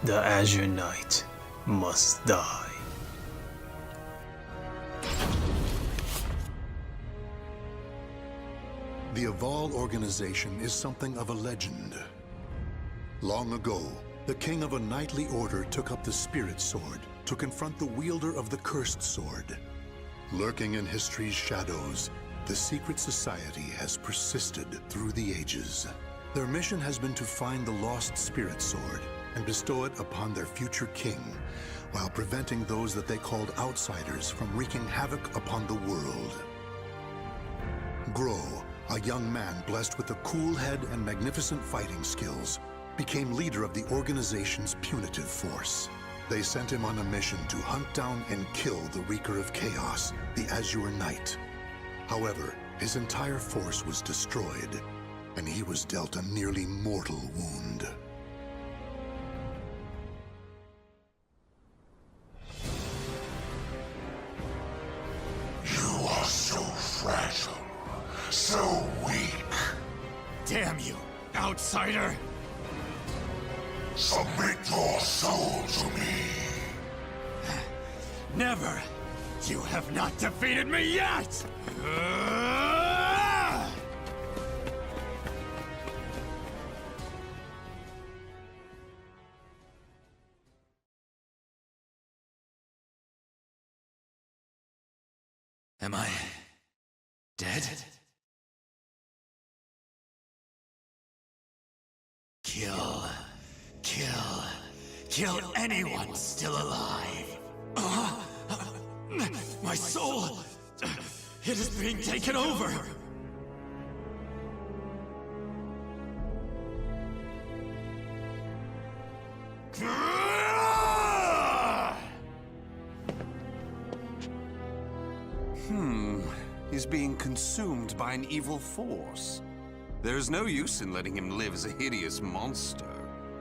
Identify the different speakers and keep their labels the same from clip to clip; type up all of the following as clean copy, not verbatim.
Speaker 1: The Azure Knight must die.
Speaker 2: The Aval organization is something of a legend. Long ago, the king of a knightly order took up the Spirit Sword to confront the wielder of the Cursed Sword. Lurking in history's shadows, the secret society has persisted through the ages. Their mission has been to find the lost Spirit Sword and bestow it upon their future king, while preventing those that they called outsiders from wreaking havoc upon the world. Groh, a young man blessed with a cool head and magnificent fighting skills, became leader of the organization's punitive force. They sent him on a mission to hunt down and kill the Wreaker of Chaos, the Azure Knight. However, his entire force was destroyed, and he was dealt a nearly mortal wound.
Speaker 3: You are so fragile, so weak.
Speaker 4: Damn you, outsider!
Speaker 3: Submit your soul to me.
Speaker 4: Never! You have not defeated me yet! Am I dead? Kill anyone still alive. My soul, it is being taken over.
Speaker 5: He's being consumed by an evil force. There's no use in letting him live as a hideous monster.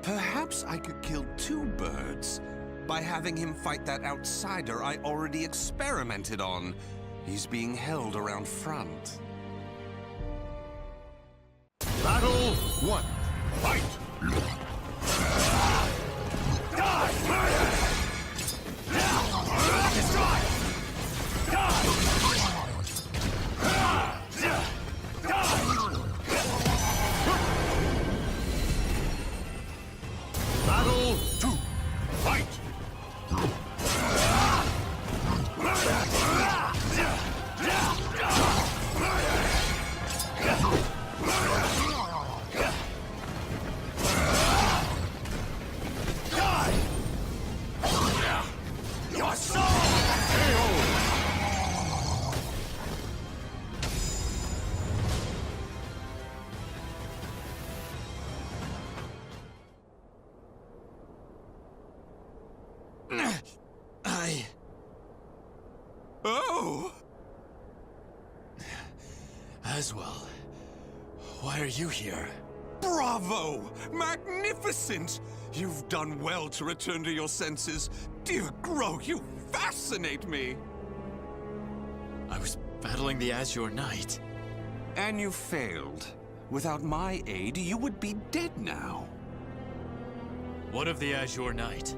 Speaker 5: Perhaps I could kill two birds by having him fight that outsider I already experimented on. He's being held around front.
Speaker 2: Battle 1. Fight! Battle 2. Fight!
Speaker 4: Your soul!
Speaker 5: Oh!
Speaker 4: Aswell, why are you here?
Speaker 5: Bravo! Magnificent! You've done well to return to your senses. Dear Groh, you fascinate me!
Speaker 4: I was battling the Azure Knight.
Speaker 5: And you failed. Without my aid, you would be dead now.
Speaker 4: What of the Azure Knight?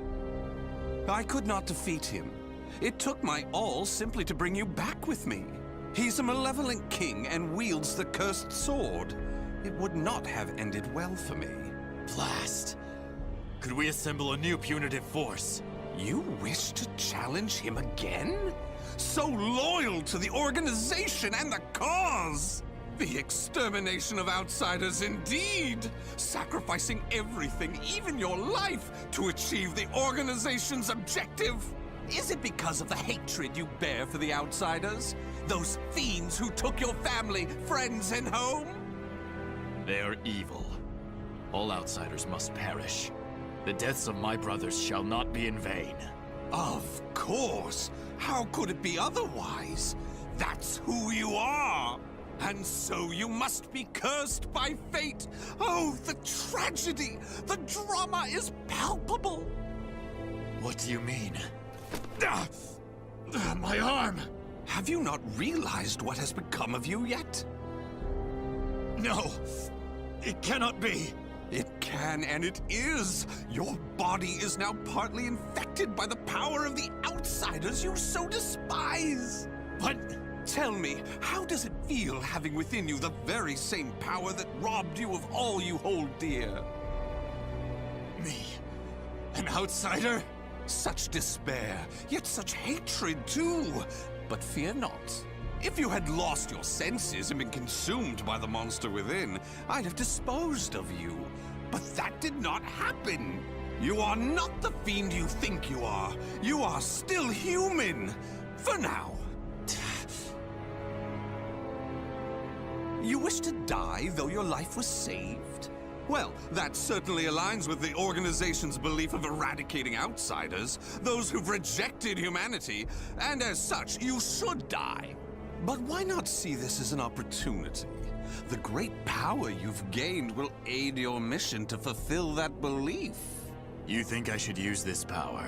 Speaker 5: I could not defeat him. It took my all simply to bring you back with me. He's a malevolent king and wields the cursed sword. It would not have ended well for me.
Speaker 4: Blast! Could we assemble a new punitive force?
Speaker 5: You wish to challenge him again? So loyal to the organization and the cause! The extermination of outsiders indeed! Sacrificing everything, even your life, to achieve the organization's objective! Is it because of the hatred you bear for the outsiders? Those fiends who took your family, friends, and home?
Speaker 4: They are evil. All outsiders must perish. The deaths of my brothers shall not be in vain.
Speaker 5: Of course! How could it be otherwise? That's who you are! And so you must be cursed by fate! Oh, the tragedy! The drama is palpable!
Speaker 4: What do you mean? My arm!
Speaker 5: Have you not realized what has become of you yet?
Speaker 4: No! It cannot be!
Speaker 5: It can and it is. Your body is now partly infected by the power of the outsiders you so despise.
Speaker 4: What?
Speaker 5: Tell me, how does it feel having within you the very same power that robbed you of all you hold dear?
Speaker 4: Me? An outsider?
Speaker 5: Such despair, yet such hatred too. But fear not. If you had lost your senses and been consumed by the monster within, I'd have disposed of you. But that did not happen. You are not the fiend you think you are. You are still human. For now. You wish to die, though your life was saved? Well, that certainly aligns with the organization's belief of eradicating outsiders, those who've rejected humanity, and as such, you should die. But why not see this as an opportunity? The great power you've gained will aid your mission to fulfill that belief.
Speaker 4: You think I should use this power?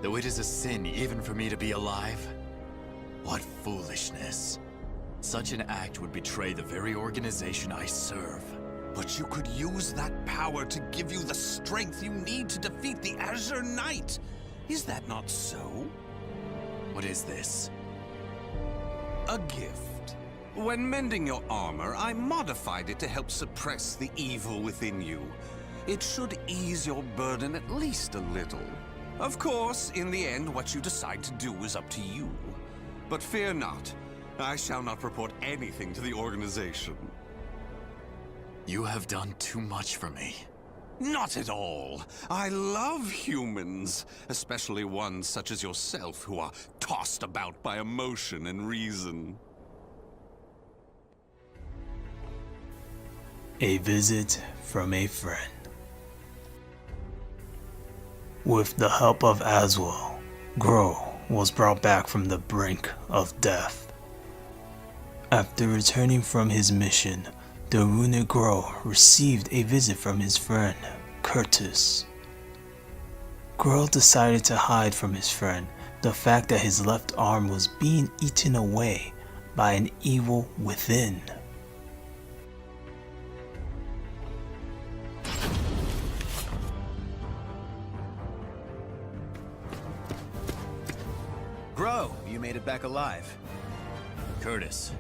Speaker 4: Though it is a sin even for me to be alive? What foolishness. Such an act would betray the very organization I serve.
Speaker 5: But you could use that power to give you the strength you need to defeat the Azure Knight. Is that not so?
Speaker 4: What is this?
Speaker 5: A gift. When mending your armor, I modified it to help suppress the evil within you. It should ease your burden at least a little. Of course, in the end, what you decide to do is up to you. But fear not. I shall not report anything to the organization.
Speaker 4: You have done too much for me.
Speaker 5: Not at all. I love humans, especially ones such as yourself who are tossed about by emotion and reason.
Speaker 1: A visit from a friend. With the help of Aswell, Groh was brought back from the brink of death. After returning from his mission, the runic Groh received a visit from his friend, Curtis. Groh decided to hide from his friend the fact that his left arm was being eaten away by an evil within.
Speaker 6: Groh, you made it back alive.
Speaker 4: Curtis,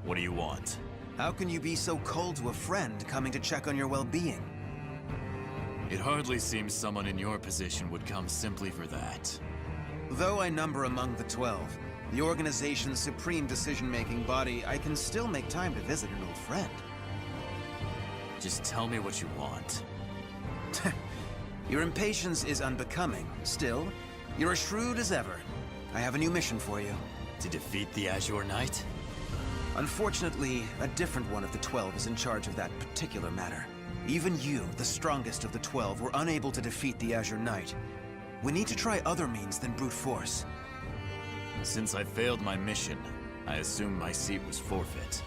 Speaker 4: what do you want?
Speaker 6: How can you be so cold to a friend coming to check on your well-being?
Speaker 4: It hardly seems someone in your position would come simply for that.
Speaker 6: Though I number among the 12, the organization's supreme decision-making body, I can still make time to visit an old friend.
Speaker 4: Just tell me what you want.
Speaker 6: Your impatience is unbecoming. Still, you're as shrewd as ever. I have a new mission for you.
Speaker 4: To defeat the Azure Knight?
Speaker 6: Unfortunately, a different one of the 12 is in charge of that particular matter. Even you, the strongest of the 12, were unable to defeat the Azure Knight. We need to try other means than brute force.
Speaker 4: Since I failed my mission, I assumed my seat was forfeit.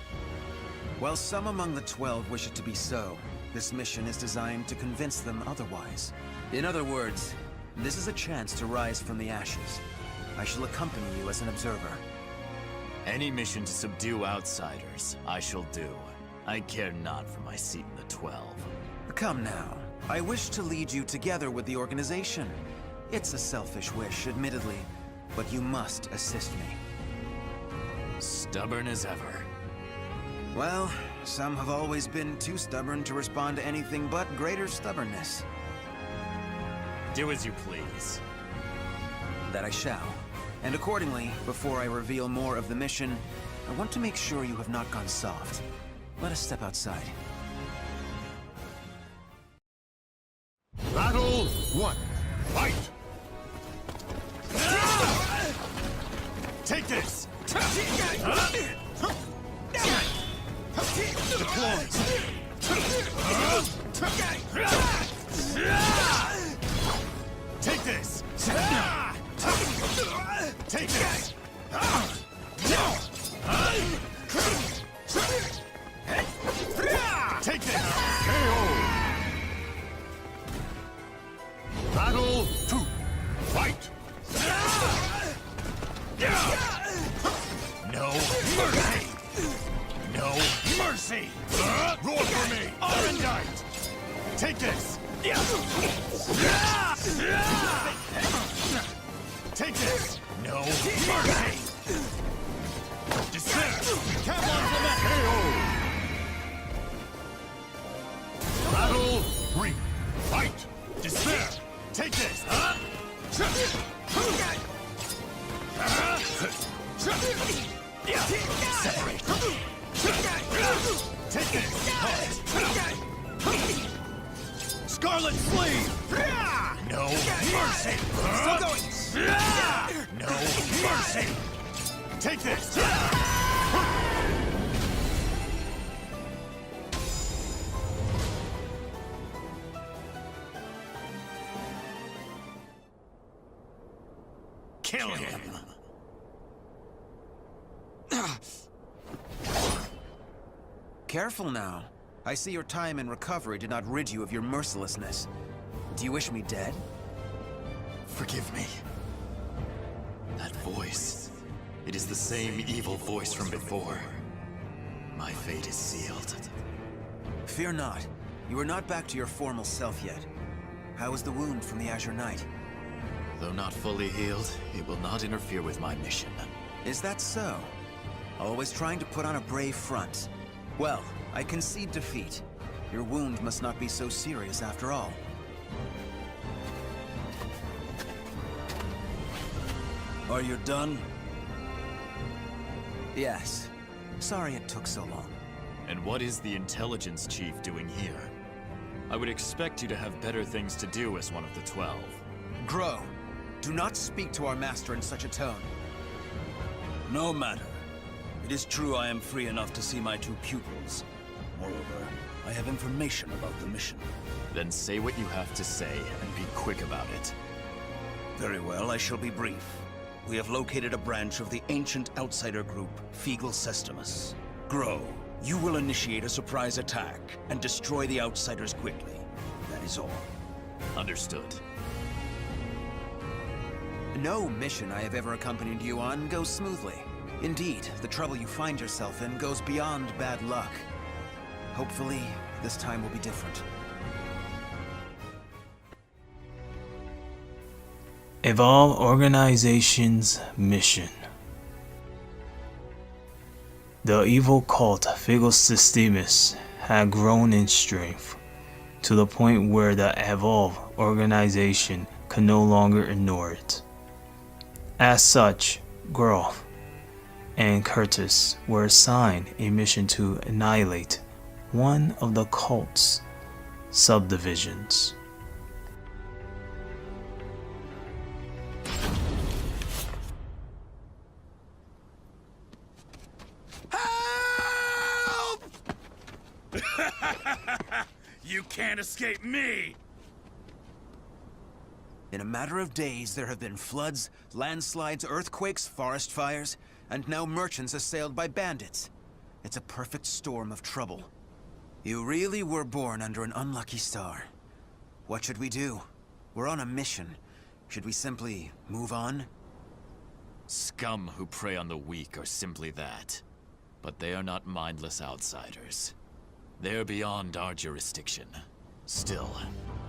Speaker 6: While some among the 12 wish it to be so, this mission is designed to convince them otherwise. In other words, this is a chance to rise from the ashes. I shall accompany you as an observer.
Speaker 4: Any mission to subdue outsiders, I shall do. I care not for my seat in the 12.
Speaker 6: Come now. I wish to lead you together with the organization. It's a selfish wish, admittedly, but you must assist me.
Speaker 4: Stubborn as ever.
Speaker 6: Well, some have always been too stubborn to respond to anything but greater stubbornness.
Speaker 4: Do as you please.
Speaker 6: That I shall. And accordingly, before I reveal more of the mission, I want to make sure you have not gone soft. Let us step outside.
Speaker 2: Battle 1. Fight!
Speaker 4: Take this!
Speaker 2: Deploy!
Speaker 4: Take this! Take this! Take this!
Speaker 2: KO! Battle 2. Fight!
Speaker 4: No mercy! No mercy!
Speaker 2: Roar for me!
Speaker 4: Arendite! Take this! Take this! No mercy! Despair! Can't Battle 3. Fight! Despair! Take this! Separate! Take this! Scarlet Sleeve! No mercy! Still going! No mercy! Take this! Kill him!
Speaker 6: Careful now. I see your time in recovery did not rid you of your mercilessness. Do you wish me dead?
Speaker 4: Forgive me. That voice. It is the same evil voice from before. My fate is sealed.
Speaker 6: Fear not. You are not back to your formal self yet. How is the wound from the Azure Knight?
Speaker 4: Though not fully healed, it will not interfere with my mission.
Speaker 6: Is that so? Always trying to put on a brave front. Well, I concede defeat. Your wound must not be so serious after all. Are you done? Yes. Sorry it took so long.
Speaker 4: And what is the intelligence chief doing here? I would expect you to have better things to do as one of the 12.
Speaker 6: Groh, do not speak to our master in such a tone.
Speaker 7: No matter. It is true I am free enough to see my 2 pupils. Moreover, I have information about the mission.
Speaker 4: Then say what you have to say and be quick about it.
Speaker 7: Very well, I shall be brief. We have located a branch of the ancient outsider group, Feegle Sestimus. Groh, you will initiate a surprise attack and destroy the outsiders quickly. That is all.
Speaker 4: Understood.
Speaker 6: No mission I have ever accompanied you on goes smoothly. Indeed, the trouble you find yourself in goes beyond bad luck. Hopefully, this time will be different.
Speaker 1: Evolve Organization's mission. The evil cult Feegle had grown in strength, to the point where the Evolve Organization could no longer ignore it. As such, Groh and Curtis were assigned a mission to annihilate one of the cult's subdivisions.
Speaker 5: Help! You can't escape me!
Speaker 6: In a matter of days, there have been floods, landslides, earthquakes, forest fires, and now merchants assailed by bandits. It's a perfect storm of trouble. You really were born under an unlucky star. What should we do? We're on a mission. Should we simply move on?
Speaker 4: Scum who prey on the weak are simply that. But they are not mindless outsiders. They're beyond our jurisdiction. Still,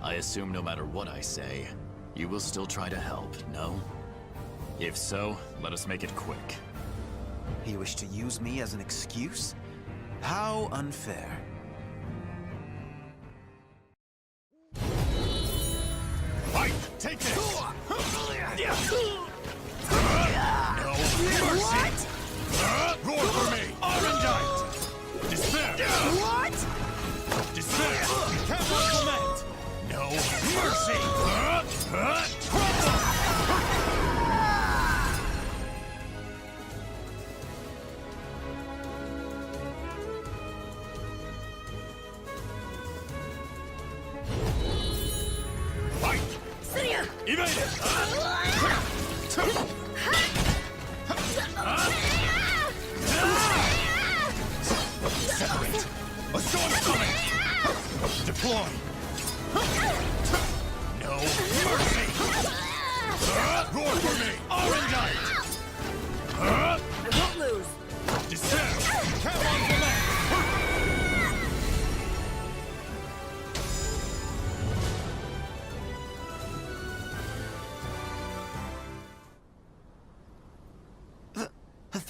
Speaker 4: I assume no matter what I say, you will still try to help, no? If so, let us make it quick.
Speaker 6: You wish to use me as an excuse? How unfair.
Speaker 4: Fight! Take this! No mercy! Roar for me! Orangeite! Despair! What? Despair! Can't lament! No mercy! Fight! Evade it! Separate! A storm's coming! Deploy! No mercy! Roar for me! Orangeite!
Speaker 8: Don't lose.
Speaker 4: Descend! Can't on command!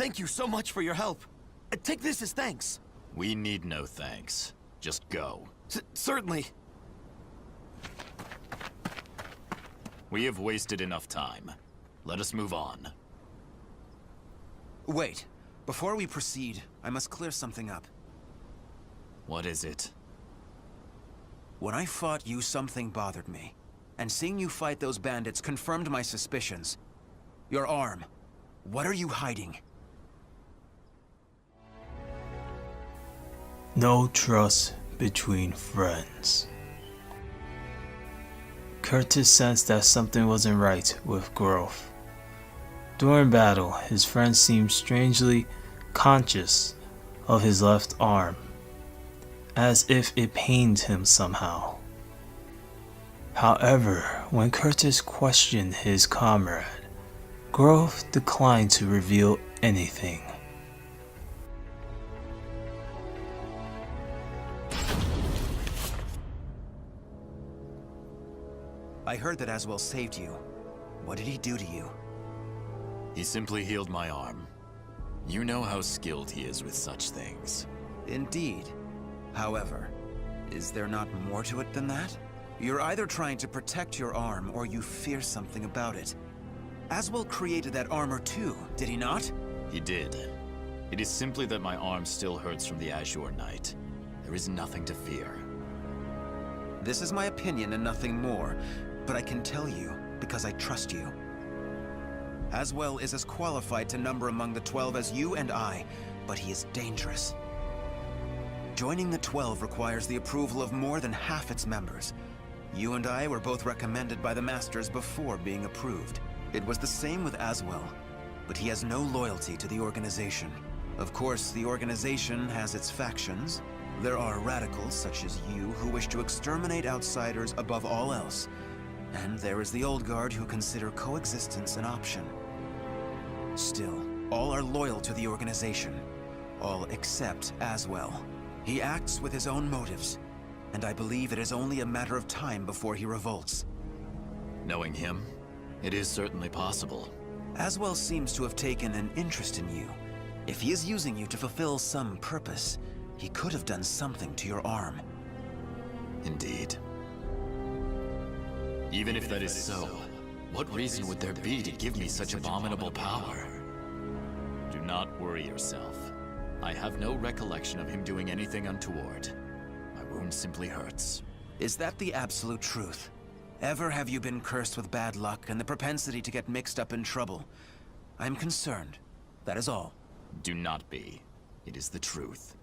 Speaker 6: Thank you so much for your help. Take this as thanks.
Speaker 4: We need no thanks. Just go.
Speaker 6: Certainly.
Speaker 4: We have wasted enough time. Let us move on.
Speaker 6: Wait. Before we proceed, I must clear something up.
Speaker 4: What is it?
Speaker 6: When I fought you, something bothered me. And seeing you fight those bandits confirmed my suspicions. Your arm. What are you hiding?
Speaker 1: No trust between friends. Curtis sensed that something wasn't right with Groh. During battle, his friend seemed strangely conscious of his left arm, as if it pained him somehow. However, when Curtis questioned his comrade, Groh declined to reveal anything.
Speaker 6: I heard that Aswell saved you. What did he do to you?
Speaker 4: He simply healed my arm. You know how skilled he is with such things.
Speaker 6: Indeed. However, is there not more to it than that? You're either trying to protect your arm or you fear something about it. Aswell created that armor too, did he not?
Speaker 4: He did. It is simply that my arm still hurts from the Azure Knight. There is nothing to fear.
Speaker 6: This is my opinion and nothing more, but I can tell you because I trust you. Aswell is as qualified to number among the 12 as you and I, but he is dangerous. Joining the 12 requires the approval of more than half its members. You and I were both recommended by the Masters before being approved. It was the same with Aswell, but he has no loyalty to the organization. Of course, the organization has its factions. There are radicals such as you who wish to exterminate outsiders above all else. And there is the old guard who consider coexistence an option. Still, all are loyal to the organization. All except Aswell. He acts with his own motives, and I believe it is only a matter of time before he revolts.
Speaker 4: Knowing him, it is certainly possible.
Speaker 6: Aswell seems to have taken an interest in you. If he is using you to fulfill some purpose, he could have done something to your arm.
Speaker 4: Indeed. Even if that is so, what reason would there be to give me such abominable power? Do not worry yourself. I have no recollection of him doing anything untoward. My wound simply hurts.
Speaker 6: Is that the absolute truth? Ever have you been cursed with bad luck and the propensity to get mixed up in trouble? I'm concerned. That is all.
Speaker 4: Do not be. It is the truth.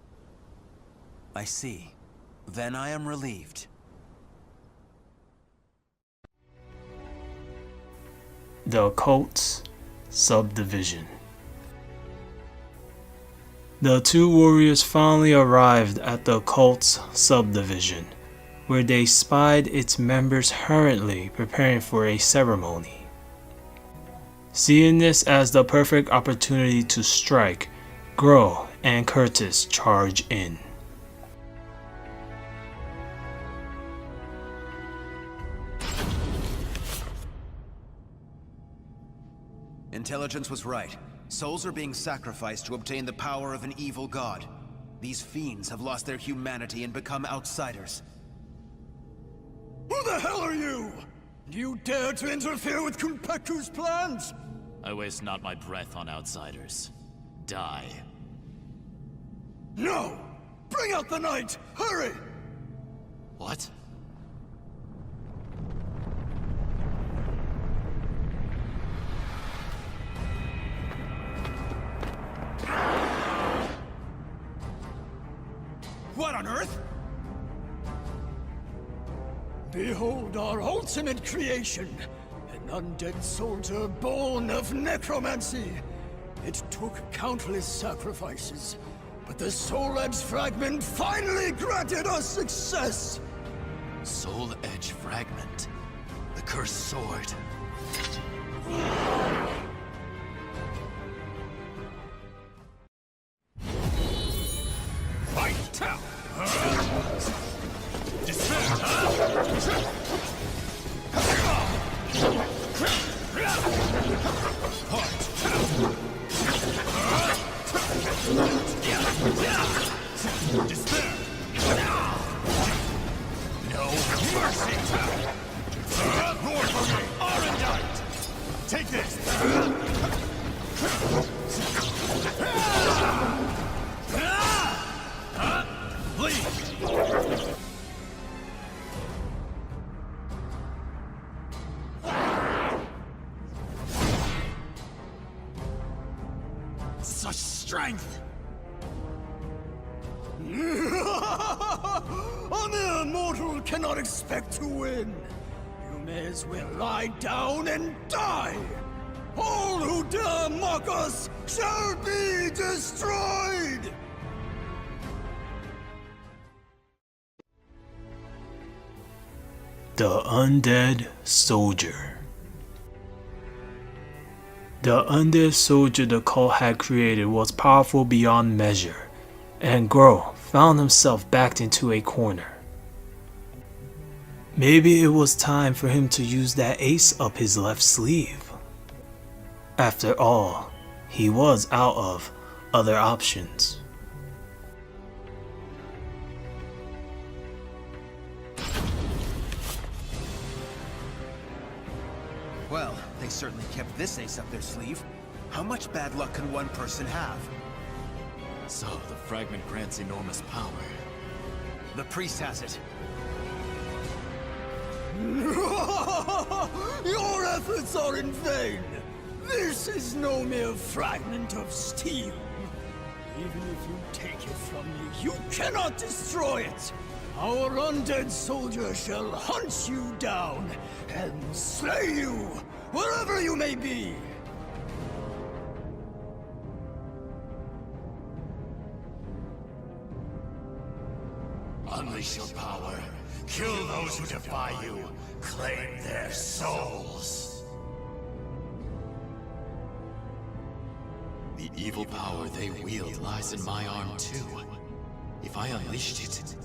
Speaker 6: I see. Then I am relieved.
Speaker 1: The Occult's Subdivision. The two warriors finally arrived at the Occult's Subdivision, where they spied its members hurriedly preparing for a ceremony. Seeing this as the perfect opportunity to strike, Groh and Curtis charge in.
Speaker 6: Intelligence was right. Souls are being sacrificed to obtain the power of an evil god. These fiends have lost their humanity and become outsiders.
Speaker 8: Who the hell are you? Do you dare to interfere with Kunpeku's plans?
Speaker 4: I waste not my breath on outsiders. Die.
Speaker 8: No! Bring out the knight! Hurry!
Speaker 4: What?
Speaker 8: What on earth? Behold our ultimate creation, an undead soldier born of necromancy. It took countless sacrifices, but the Soul Edge Fragment finally granted us success!
Speaker 4: Soul Edge Fragment. The cursed sword. Take this! Please! Such strength!
Speaker 8: A mere mortal cannot expect to win. You may as well lie down and die. All who dare mock us shall be destroyed!
Speaker 1: The Undead Soldier. The undead soldier the cult had created was powerful beyond measure, and Groh found himself backed into a corner. Maybe it was time for him to use that ace up his left sleeve. After all, he was out of other options.
Speaker 6: Well, they certainly kept this ace up their sleeve. How much bad luck can one person have?
Speaker 4: So, the fragment grants enormous power.
Speaker 6: The priest has it.
Speaker 8: Your efforts are in vain! This is no mere fragment of steel. Even if you take it from me, you cannot destroy it! Our undead soldier shall hunt you down and slay you, wherever you may be!
Speaker 3: Unleash your power. Kill those who defy you. Claim their souls.
Speaker 4: The evil power they wield lies in my arm too. If I unleashed it,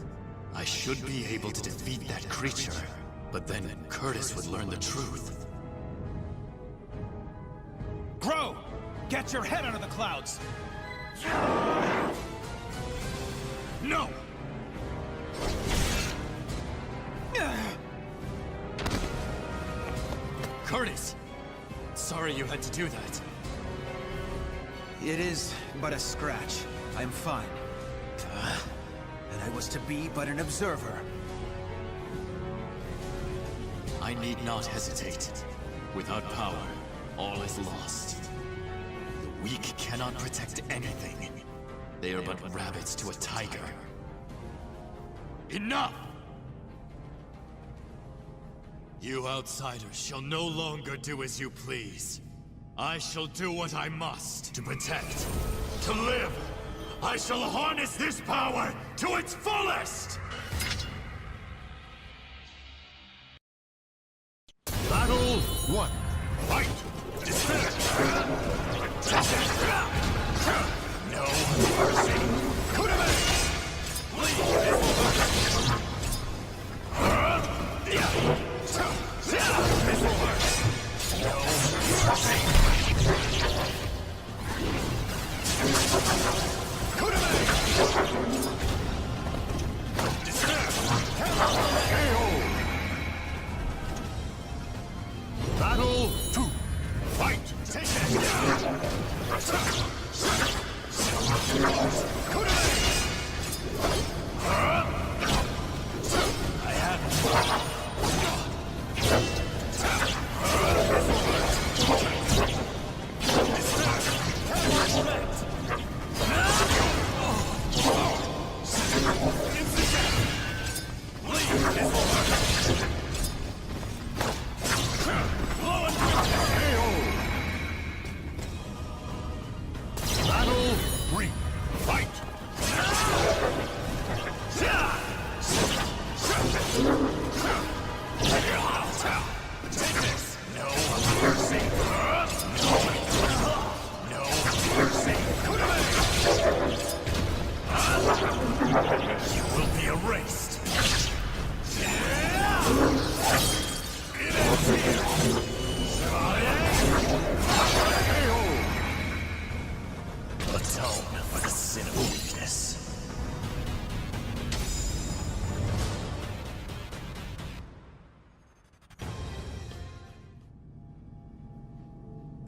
Speaker 4: I should be able to defeat that creature. But then Curtis would learn the truth.
Speaker 6: Groh! Get your head out of the clouds!
Speaker 3: No!
Speaker 4: Curtis! Sorry you had to do that.
Speaker 6: It is but a scratch. I'm fine. And I was to be but an observer.
Speaker 4: I need not hesitate. Without power, all is lost. The weak cannot protect anything. They are but rabbits to a tiger. Enough! You outsiders shall no longer do as you please. I shall do what I must to protect,
Speaker 3: To live, I shall harness this power to its fullest! Battle 1. Fight! No mercy! Battle 2. Fight! Take it!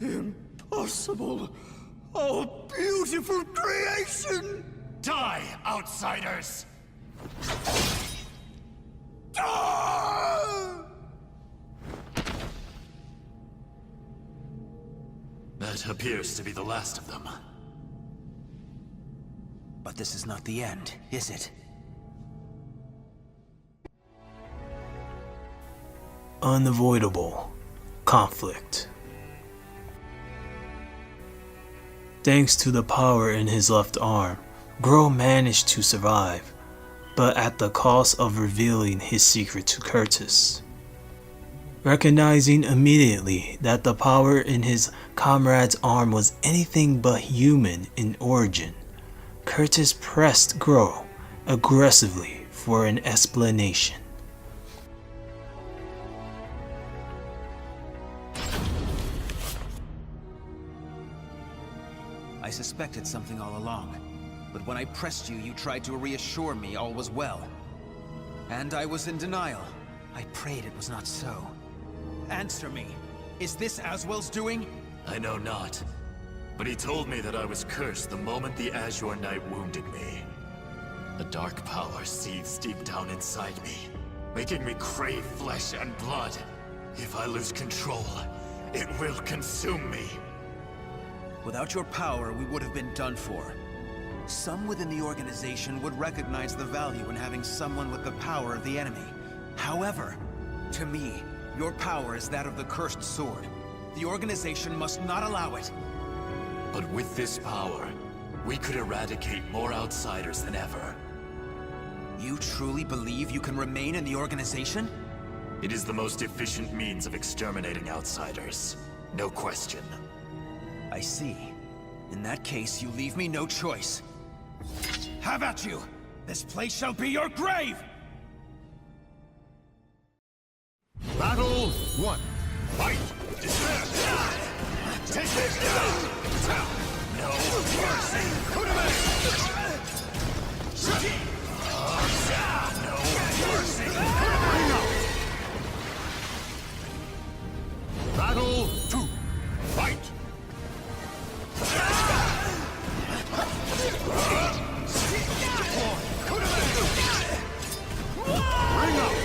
Speaker 8: Impossible! Oh, beautiful creation!
Speaker 3: Die, outsiders!
Speaker 8: Ah!
Speaker 4: That appears to be the last of them.
Speaker 6: But this is not the end, is it?
Speaker 1: Unavoidable conflict. Thanks to the power in his left arm, Groh managed to survive, but at the cost of revealing his secret to Curtis. Recognizing immediately that the power in his comrade's arm was anything but human in origin, Curtis pressed Groh aggressively for an explanation.
Speaker 6: I suspected something all along, but when I pressed you, you tried to reassure me all was well. And I was in denial. I prayed it was not so. Answer me. Is this Aswell's doing?
Speaker 4: I know not. But he told me that I was cursed the moment the Azure Knight wounded me. A dark power seethes deep down inside me, making me crave flesh and blood. If I lose control, it will consume me.
Speaker 6: Without your power, we would have been done for. Some within the organization would recognize the value in having someone with the power of the enemy. However, to me, your power is that of the Cursed Sword. The organization must not allow it.
Speaker 4: But with this power, we could eradicate more outsiders than ever.
Speaker 6: You truly believe you can remain in the organization?
Speaker 4: It is the most efficient means of exterminating outsiders. No question.
Speaker 6: I see. In that case, you leave me no choice. Have at you! This place shall be your grave!
Speaker 2: Battle 1. Fight!
Speaker 3: Take this down! No mercy! No mercy!
Speaker 2: Bring out! Battle 2. Fight! Bring out!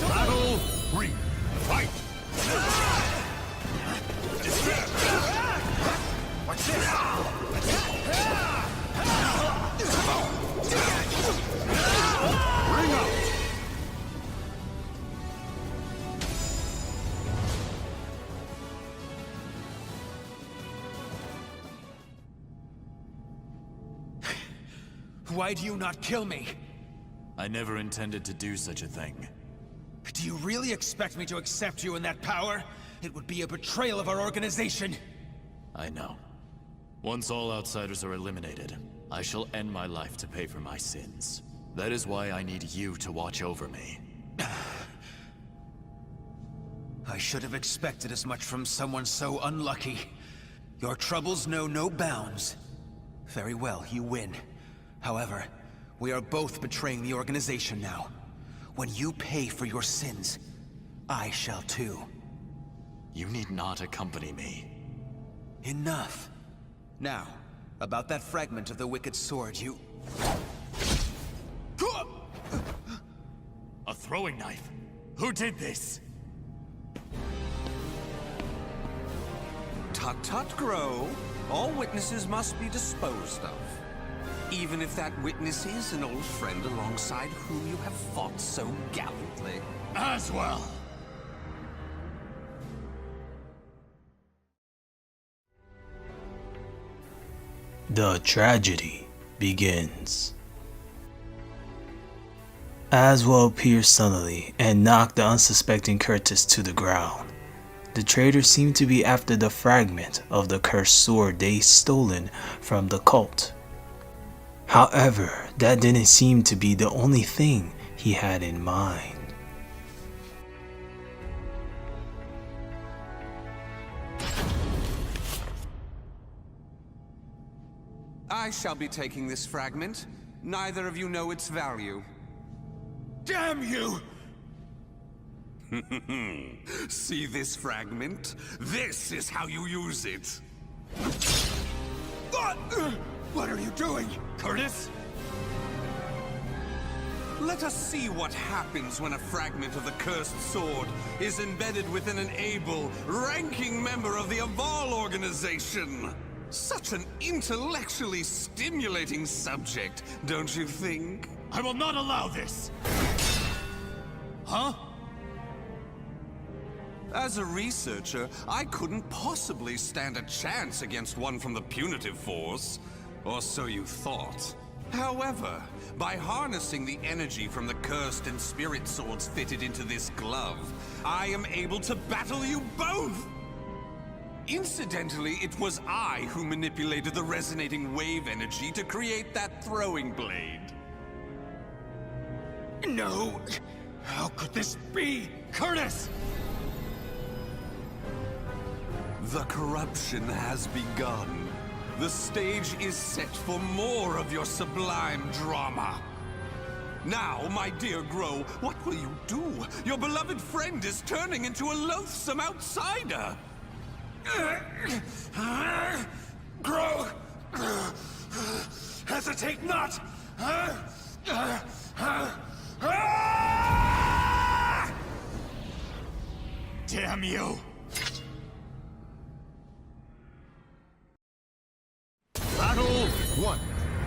Speaker 2: Battle 3. Fight!
Speaker 3: What's this?
Speaker 2: Bring out!
Speaker 6: Why do you not kill me?
Speaker 4: I never intended to do such a thing.
Speaker 6: Do you really expect me to accept you in that power? It would be a betrayal of our organization.
Speaker 4: I know. Once all outsiders are eliminated, I shall end my life to pay for my sins. That is why I need you to watch over me.
Speaker 6: I should have expected as much from someone so unlucky. Your troubles know no bounds. Very well, you win. However, we are both betraying the organization now. When you pay for your sins, I shall too.
Speaker 4: You need not accompany me.
Speaker 6: Enough. Now, about that fragment of the Wicked Sword, you...
Speaker 4: A throwing knife? Who did this?
Speaker 5: Tut-tut, Groh. All witnesses must be disposed of. Even if that witness is an old friend alongside whom you have fought so gallantly.
Speaker 3: Aswell!
Speaker 1: The tragedy begins. Aswell appeared suddenly and knocked the unsuspecting Curtis to the ground. The traitors seemed to be after the fragment of the cursed sword they stolen from the cult. However, that didn't seem to be the only thing he had in mind.
Speaker 5: I shall be taking this fragment. Neither of you know its value.
Speaker 8: Damn you!
Speaker 5: See this fragment? This is how you use it.
Speaker 8: What are you doing?
Speaker 5: Curtis? Let us see what happens when a fragment of the cursed sword is embedded within an able, ranking member of the Aval organization. Such an intellectually stimulating subject, don't you think?
Speaker 3: I will not allow this! Huh?
Speaker 5: As a researcher, I couldn't possibly stand a chance against one from the punitive force. Or so you thought. However, by harnessing the energy from the cursed and spirit swords fitted into this glove, I am able to battle you both! Incidentally, it was I who manipulated the resonating wave energy to create that throwing blade.
Speaker 3: No! How could this be? Curtis!
Speaker 5: The corruption has begun. The stage is set for more of your sublime drama. Now, my dear Groh, what will you do? Your beloved friend is turning into a loathsome outsider!
Speaker 3: Groh! Hesitate not! Damn you!
Speaker 2: Battle 1.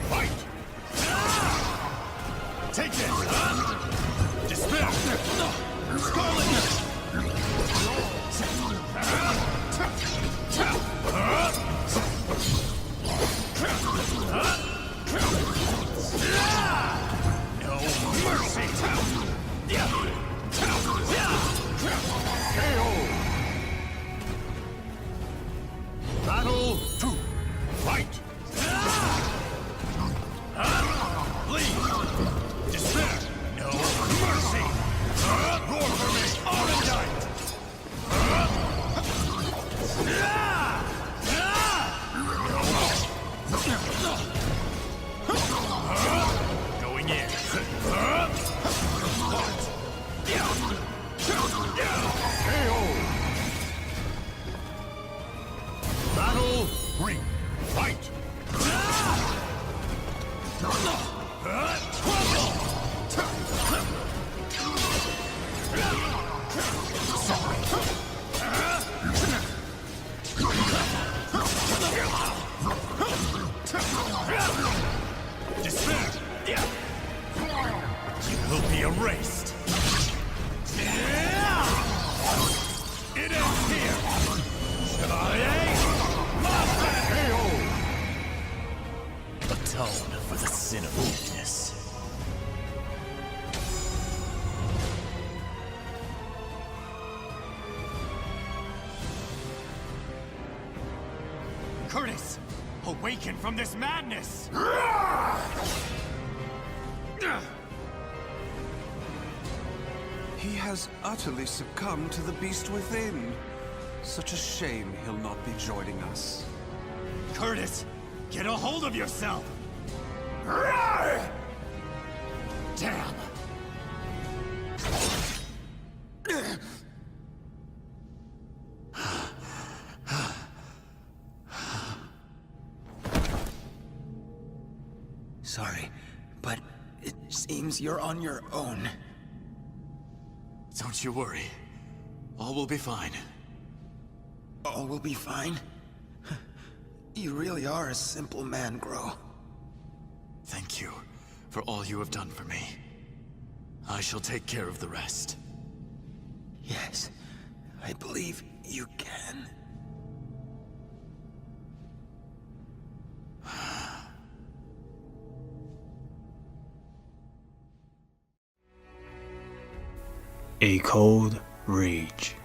Speaker 2: Fight!
Speaker 3: Take this! Despair! Scarlet! No mercy!
Speaker 2: KO! Battle 2. Fight!
Speaker 3: Please! Despair! No mercy! Roar for me! Arendite! Going in.
Speaker 2: KO! Battle 3. Fight!
Speaker 3: Despair! You will be erased! It ends here! Chevalier!
Speaker 4: Atone for the sin of weakness.
Speaker 3: Curtis! Awaken from this madness!
Speaker 5: He has utterly succumbed to the beast within. Such a shame he'll not be joining us.
Speaker 3: Curtis! Get a hold of yourself! Damn!
Speaker 6: Sorry, but it seems you're on your own.
Speaker 4: Don't you worry. All will be fine.
Speaker 6: All will be fine? You really are a simple man, Groh.
Speaker 4: Thank you for all you have done for me. I shall take care of the rest.
Speaker 6: Yes, I believe you can.
Speaker 1: A cold rage.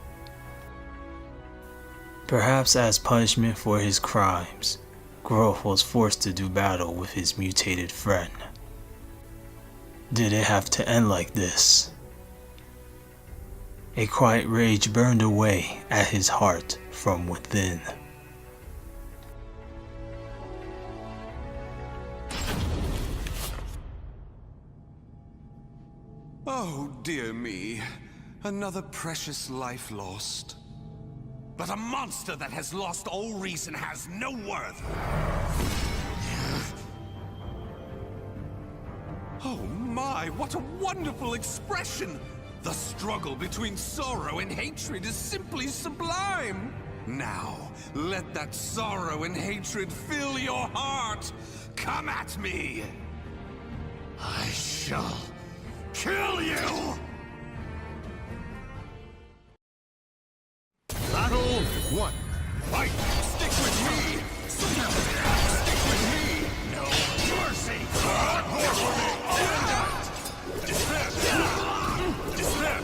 Speaker 1: Perhaps as punishment for his crimes, Groh was forced to do battle with his mutated friend. Did it have to end like this? A quiet rage burned away at his heart from within.
Speaker 5: Oh, dear me. Another precious life lost. But a monster that has lost all reason has no worth. Oh my, what a wonderful expression! The struggle between sorrow and hatred is simply sublime! Now, let that sorrow and hatred fill your heart! Come at me! I shall kill you!
Speaker 2: Battle 1.
Speaker 5: Fight! Stick with me! Stick with me! No mercy! More for me! Despair! Despair!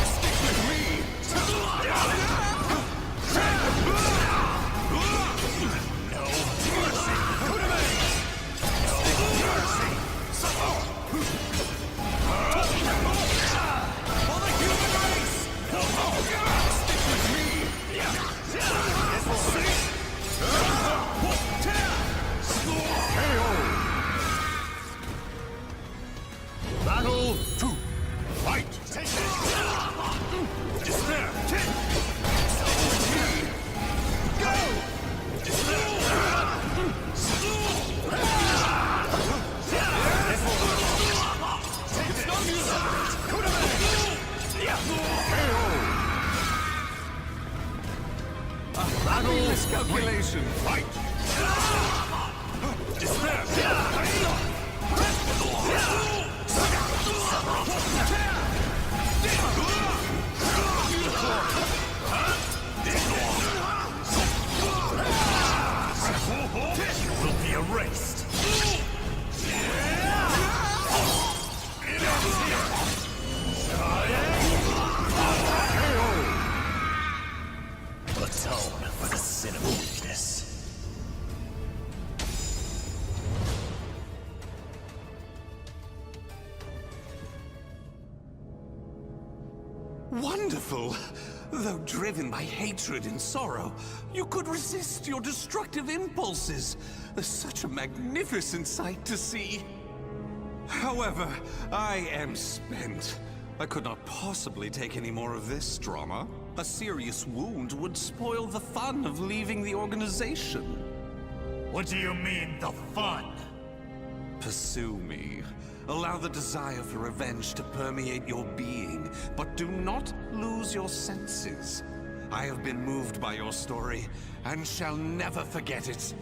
Speaker 5: Stick with me! No mercy! No mercy! For the human race! Stick with me!
Speaker 2: Battle 2.
Speaker 5: Fight! Take it! Despair! Go! Despair! It's no use!
Speaker 2: Battle
Speaker 5: Miscalculation! Fight! Despair! You will be erased! Atone for the sin of weakness. Wonderful! Though driven by hatred and sorrow, you could resist your destructive impulses. Such a magnificent sight to see. However, I am spent. I could not possibly take any more of this drama. A serious wound would spoil the fun of leaving the organization.
Speaker 3: What do you mean, the fun?
Speaker 5: Pursue me. Allow the desire for revenge to permeate your being, but do not lose your senses. I have been moved by your story, and shall never forget it.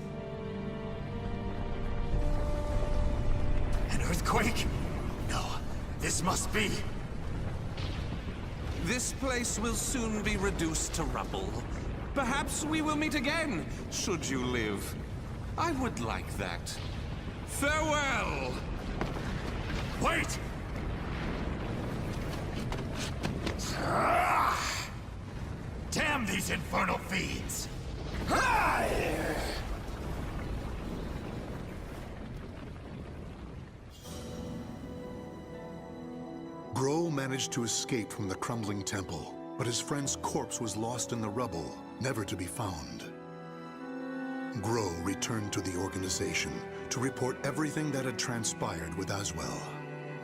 Speaker 3: An earthquake? No, this must be...
Speaker 5: This place will soon be reduced to rubble. Perhaps we will meet again, should you live. I would like that. Farewell!
Speaker 3: Wait! Damn these infernal fiends!
Speaker 2: Groh managed to escape from the crumbling temple, but his friend's corpse was lost in the rubble, never to be found. Groh returned to the organization to report everything that had transpired with Aswell.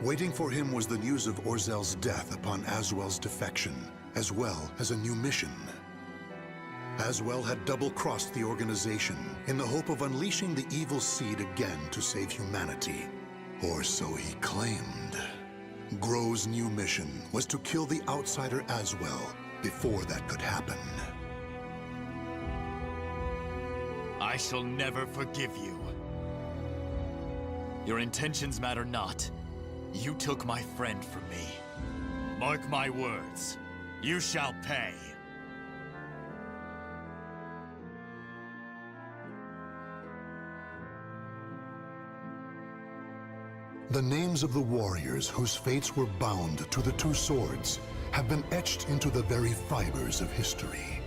Speaker 2: Waiting for him was the news of Orzel's death upon Aswell's defection, as well as a new mission. Aswell had double-crossed the organization in the hope of unleashing the evil seed again to save humanity. Or so he claimed. Groh's new mission was to kill the outsider Aswell before that could happen.
Speaker 4: I shall never forgive you. Your intentions matter not. You took my friend from me. Mark my words. You shall pay.
Speaker 2: The names of the warriors whose fates were bound to the two swords have been etched into the very fibers of history.